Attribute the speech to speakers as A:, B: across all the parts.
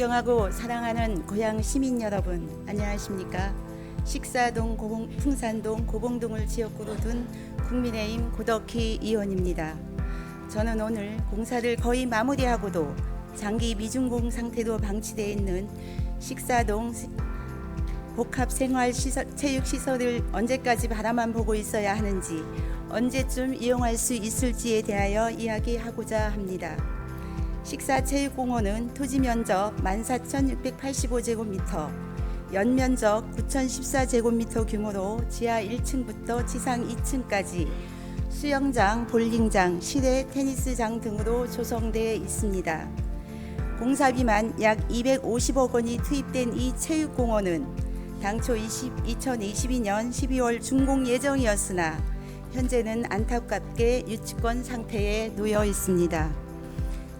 A: 존경하고 사랑하는 고향 시민 여러분, 안녕하십니까? 식사동, 풍산동, 고봉동을 지역구로 둔 국민의힘 고덕희 의원입니다. 저는 오늘 공사를 거의 마무리하고도 장기 미준공 상태로 방치되어 있는 식사동 복합생활체육시설을 언제까지 바라만 보고 있어야 하는지, 언제쯤 이용할 수 있을지에 대하여 이야기하고자 합니다. 식사체육공원은 토지 면적 14,685제곱미터, 연면적 9,014제곱미터 규모로 지하 1층부터 지상 2층까지 수영장, 볼링장, 실내 테니스장 등으로 조성되어 있습니다. 공사비만 약 250억 원이 투입된 이 체육공원은 당초 2022년 12월 준공 예정이었으나 현재는 안타깝게 유치권 상태에 놓여 있습니다.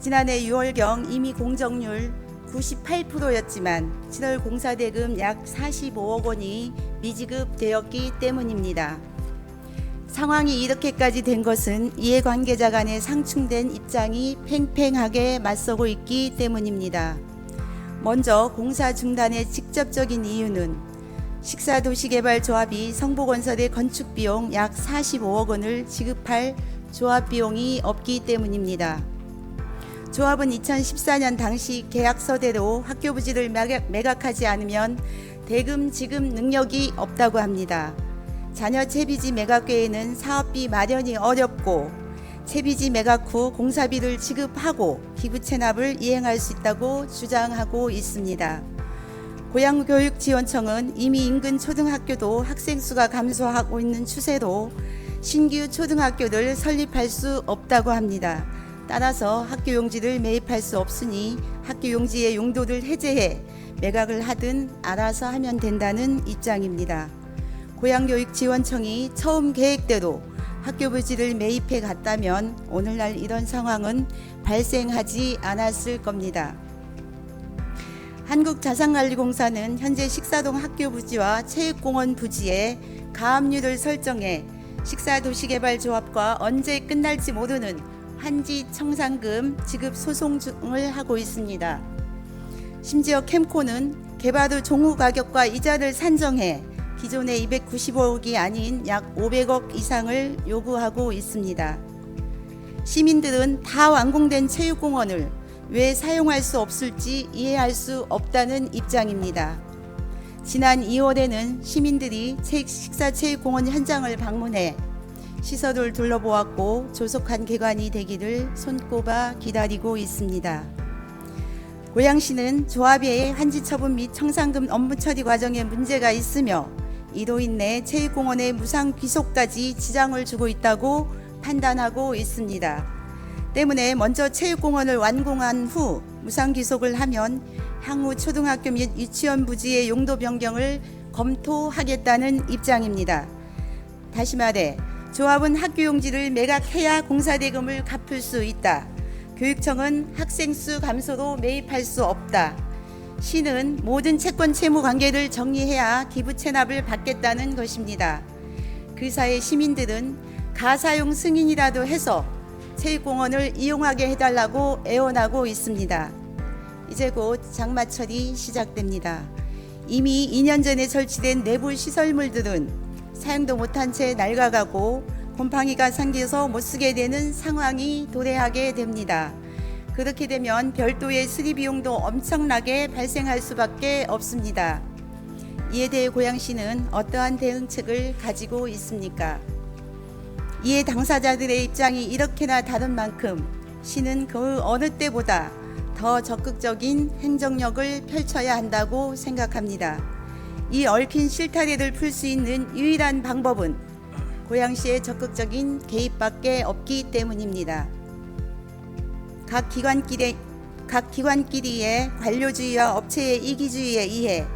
A: 지난해 6월경 이미 공정률 98%였지만 7월 공사대금 약 45억 원이 미지급되었기 때문입니다. 상황이 이렇게까지 된 것은 이해관계자 간의 상충된 입장이 팽팽하게 맞서고 있기 때문입니다. 먼저 공사 중단의 직접적인 이유는 식사도시개발조합이 성보건설의 건축비용 약 45억 원을 지급할 조합비용이 없기 때문입니다. 조합은 2014년 당시 계약서대로 학교 부지를 매각하지 않으면 대금 지급 능력이 없다고 합니다. 자녀 채비지 매각 외에는 사업비 마련이 어렵고 채비지 매각 후 공사비를 지급하고 기부 체납을 이행할 수 있다고 주장하고 있습니다. 고양교육지원청은 이미 인근 초등학교도 학생 수가 감소하고 있는 추세로 신규 초등학교를 설립할 수 없다고 합니다. 따라서 학교 용지를 매입할 수 없으니 학교 용지의 용도를 해제해 매각을 하든 알아서 하면 된다는 입장입니다. 고양교육지원청이 처음 계획대로 학교 부지를 매입해 갔다면 오늘날 이런 상황은 발생하지 않았을 겁니다. 한국자산관리공사는 현재 식사동 학교 부지와 체육공원 부지에 가압류를 설정해 식사도시개발조합과 언제 끝날지 모르는 환지 청산금 지급 소송 중을 하고 있습니다. 심지어 캠코는 개발 후 종후 가격과 이자를 산정해 기존의 295억이 아닌 약 500억 이상을 요구하고 있습니다. 시민들은 다 완공된 체육공원을 왜 사용할 수 없을지 이해할 수 없다는 입장입니다. 지난 2월에는 시민들이 식사체육공원 현장을 방문해 시설을 둘러보았고 조속한 개관이 되기를 손꼽아 기다리고 있습니다. 고양시는 조합의 환지 처분 및 청산금 업무 처리 과정에 문제가 있으며 이로 인해 체육공원의 무상 귀속까지 지장을 주고 있다고 판단하고 있습니다. 때문에 먼저 체육공원을 완공한 후 무상 귀속을 하면 향후 초등학교 및 유치원 부지의 용도 변경을 검토하겠다는 입장입니다. 다시 말해 조합은 학교 용지를 매각해야 공사대금을 갚을 수 있다. 교육청은 학생 수 감소로 매입할 수 없다. 시는 모든 채권 채무 관계를 정리해야 기부 체납을 받겠다는 것입니다. 그 사이 시민들은 가사용 승인이라도 해서 체육공원을 이용하게 해달라고 애원하고 있습니다. 이제 곧 장마철이 시작됩니다. 이미 2년 전에 설치된 내부 시설물들은 사용도 못한 채 낡아가고 곰팡이가 생겨서 못쓰게 되는 상황이 도래하게 됩니다. 그렇게 되면 별도의 수리 비용도 엄청나게 발생할 수밖에 없습니다. 이에 대해 고양시는 어떠한 대응책을 가지고 있습니까? 이에 당사자들의 입장이 이렇게나 다른 만큼 시는 그 어느 때보다 더 적극적인 행정력을 펼쳐야 한다고 생각합니다. 이 얽힌 실타래를 풀 수 있는 유일한 방법은 고양시의 적극적인 개입밖에 없기 때문입니다. 각 기관끼리의 관료주의와 업체의 이기주의에 의해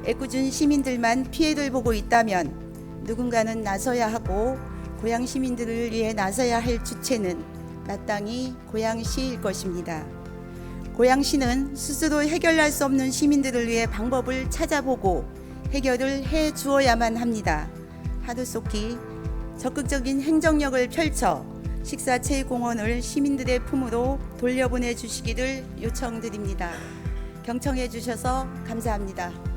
A: 애꿎은 시민들만 피해를 보고 있다면 누군가는 나서야 하고 고양 시민들을 위해 나서야 할 주체는 마땅히 고양시일 것입니다. 고양시는 스스로 해결할 수 없는 시민들을 위해 방법을 찾아보고 해결을 해 주어야만 합니다. 하루속히 적극적인 행정력을 펼쳐 식사체육공원을 시민들의 품으로 돌려보내 주시기를 요청드립니다. 경청해 주셔서 감사합니다.